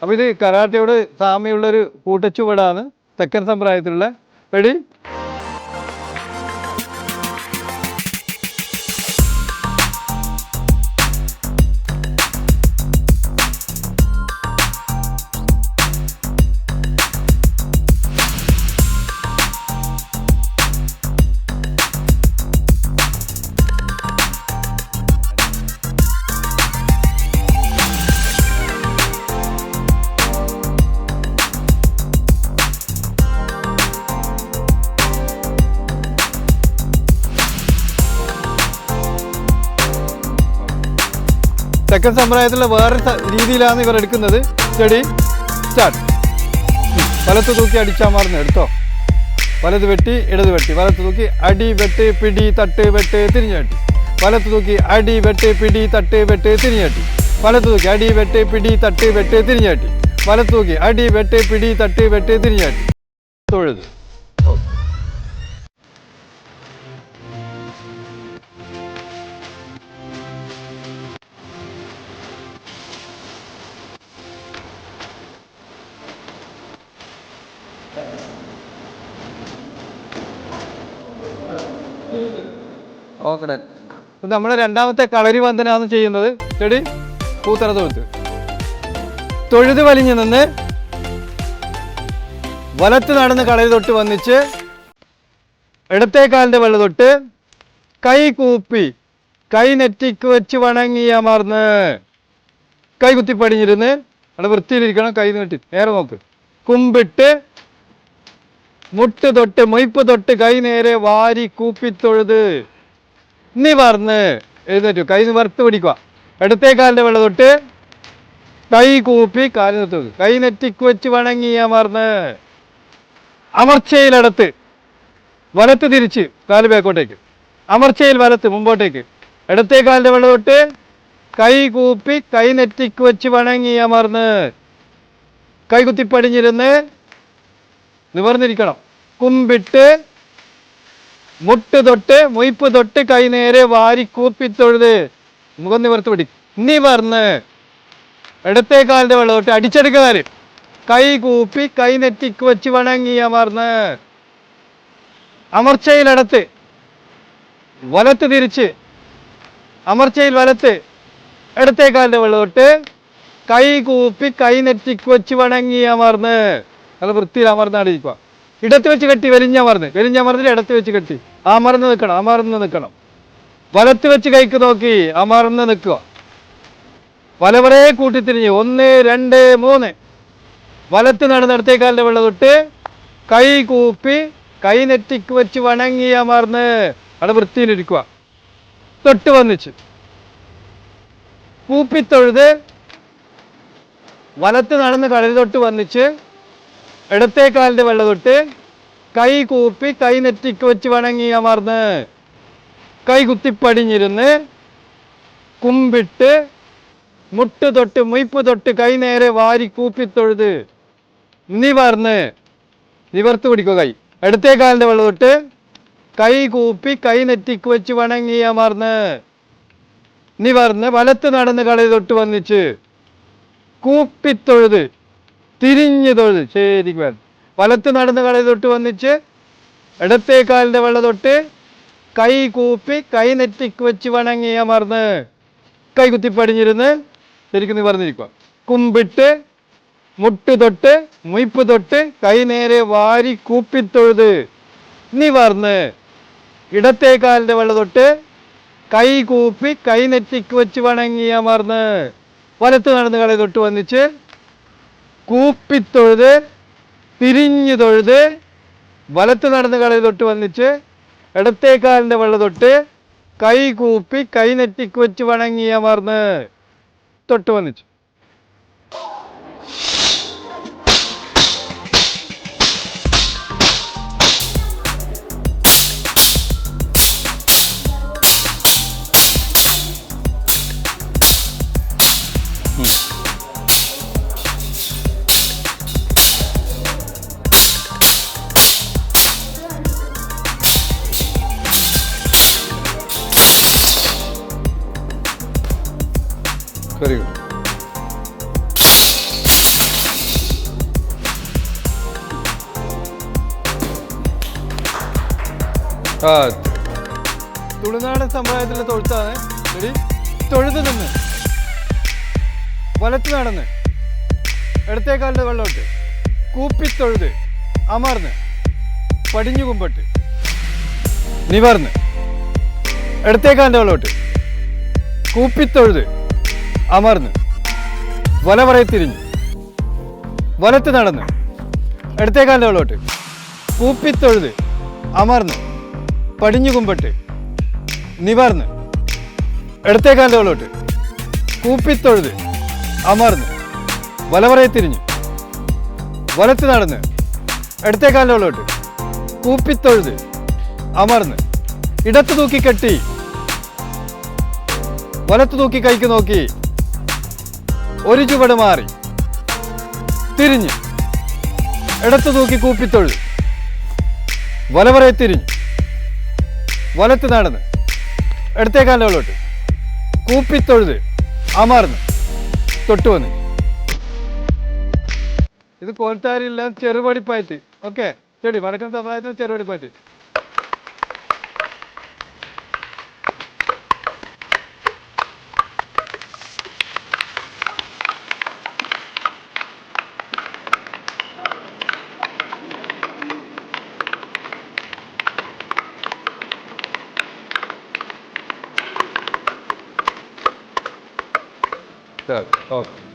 അപ്പോൾ ഇത് കരാട്ടയോട് സാമ്യമുള്ളൊരു കൂട്ടച്ചുവടാണ് തെക്കൻ സമ്പ്രദായത്തിലുള്ള റെഡി. തെക്കൻ സമ്പ്രദായത്തിലുള്ള വേറെ രീതിയിലാണ് ഇവർ എടുക്കുന്നത്. Study start. വലത്ത് തൂക്കി അടിച്ചാൽ മാറുന്നു. എടുത്തോ. വലത് വെട്ടി ഇടത് വെട്ടി. വലത്ത് തൂക്കി അടി വെട്ട് പിടി തട്ട് വെട്ട് തിരിഞ്ഞാട്ടി. വലത്ത് തൂക്കി അടി വെട്ട് പിടി തട്ട് വെട്ട് തിരിഞ്ഞാട്ടി. വലത്ത് തൂക്കി അടി വെട്ട് പിടി തട്ട് വെട്ട് തിരിഞ്ഞാട്ടി. വലത്ത് തൂക്കി അടി വെട്ട് പിടി തട്ട് വെട്ട് തിരിഞ്ഞാട്ടി. തൊഴുത്. ഓക്കെ. നമ്മുടെ രണ്ടാമത്തെ കളരി വന്ദനാണ് ചെയ്യുന്നത്. ചെടി പൂത്തറ തൊഴുത്ത്. തൊഴുത് വലിഞ്ഞു നിന്ന് വലത്ത് നടന്ന് കളരി തൊട്ട് വന്നിച്ച് ഇടത്തേക്കാലിൻ്റെ വെള്ള തൊട്ട് കൈ കൂപ്പി കൈ നെറ്റിക്ക് വെച്ച് വണങ്ങി അമർന്ന് കൈ കുത്തിപ്പടിഞ്ഞിരുന്ന് അവിടെ വൃത്തിയിലിരിക്കണം. കൈ നീട്ടി നേരെ നോക്ക്. കുമ്പിട്ട് മുട്ട് തൊട്ട് മൊയ്പ്പ് തൊട്ട് കൈ നേരെ വാരി കൂപ്പിത്തൊഴുത് നിവർന്ന് എഴുന്നേറ്റു. കൈ നിവർത്ത് പിടിക്കുക. ഇടത്തേക്കാലിൻ്റെ വെള്ള തൊട്ട് കൈ കൂപ്പി കാല് നിർത്തുക. കൈ നെറ്റിക്ക് വെച്ച് വണങ്ങി അമർന്ന് അമർച്ചയിലടത്ത് വലത്ത് തിരിച്ച് കാല് ബാക്കോട്ടേക്ക്. അമർച്ചയിൽ വലത്ത് മുമ്പോട്ടേക്ക്. ഇടത്തേക്കാലിൻ്റെ വെള്ള തൊട്ട് കൈ കൂപ്പി കൈ നെറ്റിക്ക് വെച്ച് വണങ്ങി അമർന്ന് കൈ കുത്തിപ്പടിഞ്ഞിരുന്ന് നിവർന്നിരിക്കണം. കുമ്പിട്ട് മുട്ട് തൊട്ട് മൊയ്പ്പ് തൊട്ട് കൈ നേരെ വാരി കൂപ്പിത്തൊഴുത് മുഖം നിവർത്ത് പിടി. നിവർന്ന് ഇടത്തേക്കാലിൻ്റെ വെള്ള തൊട്ട് അടിച്ചെടുക്കാറ് കൈ കൂപ്പി കൈ നെറ്റിക്ക് വെച്ച് വണങ്ങി അമർന്ന് അമർച്ചയിലടത്ത് വലത്ത് തിരിച്ച് അമർച്ചയിൽ വലത്ത് ഇടത്തേക്കാലിൻ്റെ വെള്ള തൊട്ട് കൈ കൂപ്പി കൈ നെറ്റിക്ക് വെച്ച് വണങ്ങി അമർന്ന് നല്ല വൃത്തിയിൽ അമർന്നാടിരിക്കുക. ഇടത്ത് വെച്ച് കെട്ടി വലിഞ്ഞമർന്നിട്ട് ഇടത്ത് വെച്ച് കെട്ടി അമർന്ന് നിൽക്കണം. വലത്ത് വെച്ച് കൈക്ക് നോക്കി അമർന്ന് നിൽക്കുക. വലവരെ കൂട്ടിത്തിരിഞ്ഞ് 1 2 3 വലത്ത് നടന്ന് ഇടത്തേക്കാലിൻ്റെ വെള്ള തൊട്ട് കൈ കൂപ്പി കൈ നെറ്റിക്ക് വെച്ച് വണങ്ങി അമർന്ന് അവിടെ വൃത്തിയിലിരിക്കുക. തൊട്ട് വന്നിച്ച് കൂപ്പിത്തൊഴുത് വലത്ത് നടന്ന് കളരി തൊട്ട് വന്നിച്ച് ഇടത്തേക്കാലിൻ്റെ വെള്ള തൊട്ട് കൈ കൂപ്പി കൈ നെറ്റിക്ക് വെച്ച് വണങ്ങി അമർന്ന് കൈ കുത്തിപ്പടിഞ്ഞിരുന്ന് കുമ്പിട്ട് മുട്ട് തൊട്ട് മൊയ്പ്പ് തൊട്ട് കൈ നേരെ വാരി കൂപ്പിത്തൊഴുത് നിവർത്ത് പിടിക്കുക. കൈ ഇടത്തേക്കാലിൻ്റെ വെള്ള തൊട്ട് കൈ കൂപ്പി കൈ നെറ്റിക്ക് വെച്ച് വണങ്ങി അമർന്ന് നിവർന്ന് വലത്ത് നടന്ന് കളരി തൊട്ട് വന്നിച്ച് കൂപ്പിത്തൊഴുത് തിരിഞ്ഞു തൊഴുത് ശരിക്കും വലത്ത് നടന്ന് കളരി തൊട്ട് വന്നിച്ച് ഇടത്തേക്കാലിൻ്റെ വെള്ള തൊട്ട് കൈ കൂപ്പി കൈ നെറ്റിക്ക് വെച്ച് വണങ്ങി അമർന്ന് കൈ കുത്തിപ്പടിഞ്ഞിരുന്ന് ശരിക്കും നിവർന്നിരിക്കുക. കുമ്പിട്ട് മുട്ട് തൊട്ട് മൊയ്പ്പ് തൊട്ട് കൈ നേരെ വാരി കൂപ്പിത്തൊഴുത് നിവർന്ന് ഇടത്തേക്കാലിൻ്റെ വെള്ള തൊട്ട് കൈ കൂപ്പി കൈ നെറ്റിക്ക് വെച്ച് വണങ്ങി അമർന്ന് വലത്ത് നടന്ന് കളരി തൊട്ട് വന്നിച്ച് കൂപ്പിത്തൊഴുത് തിരിഞ്ഞു തൊഴുത് വലത്ത് നടന്ന് കളരി തൊട്ട് വന്നിച്ച് ഇടത്തേക്കാലിൻ്റെ വെള്ള തൊട്ട് കൈ കൂപ്പി കൈ നെറ്റിക്ക് വെച്ച് വണങ്ങി അമർന്ന് തൊട്ട് വന്നിച്ചു. Very good. ആ തുളുനാടൻ സമ്പ്രദായത്തിലെ തൊഴുത്താണ്. ശരി, തൊഴുത് നിന്ന് വലത്ത് നടന്ന് ഇടത്തേക്കാലിൻ്റെ വെള്ളമിട്ട് കൂപ്പിത്തൊഴുത് അമർന്ന് പടിഞ്ഞു കുമ്പിട്ട് നിവർന്ന് ഇടത്തേക്കാലിൻ്റെ വെള്ളമിട്ട് കൂപ്പിത്തൊഴുത് അമർന്ന് വലവറയെ തിരിഞ്ഞ് വലത്ത് നടന്ന് ഇടത്തേക്കാലിൻ്റെ വെള്ളമിട്ട് കൂപ്പിത്തൊഴുത് അമർന്ന് പടിഞ്ഞു കുമ്പിട്ട് നിവർന്ന് ഇടത്തേക്കാലിൻ്റെ വെള്ളമിട്ട് കൂപ്പിത്തൊഴുത് അമർന്ന് വലവറയെ തിരിഞ്ഞ് വലത്ത് നടന്ന് ഇടത്തേക്കാലിൻ്റെ വെള്ളമിട്ട് കൂപ്പിത്തൊഴുത് അമർന്ന് ഇടത്ത് തൂക്കി കെട്ടി വലത്ത് തൂക്കി കൈക്ക് നോക്കി ഒരു ചുവട് മാറി തിരിഞ്ഞ് ഇടത്ത് തൂക്കി കൂപ്പിത്തൊഴുത് വലവറയെ തിരിഞ്ഞ് വലത്ത് നടന്ന് ഇടത്തേക്കാലിൻ്റെ വെള്ളമിട്ട് കൂപ്പിത്തൊഴുത് അമർന്ന് തൊട്ടുവന്ന്. ഇത് കോൽത്താരില്ല, ചെറുപടിപ്പായിട്ട്. ഓക്കെ, ശരി. വടക്കൻ സമുദായത്തിന് ചെറുപടിപ്പായിട്ട്. ഓക്കെ.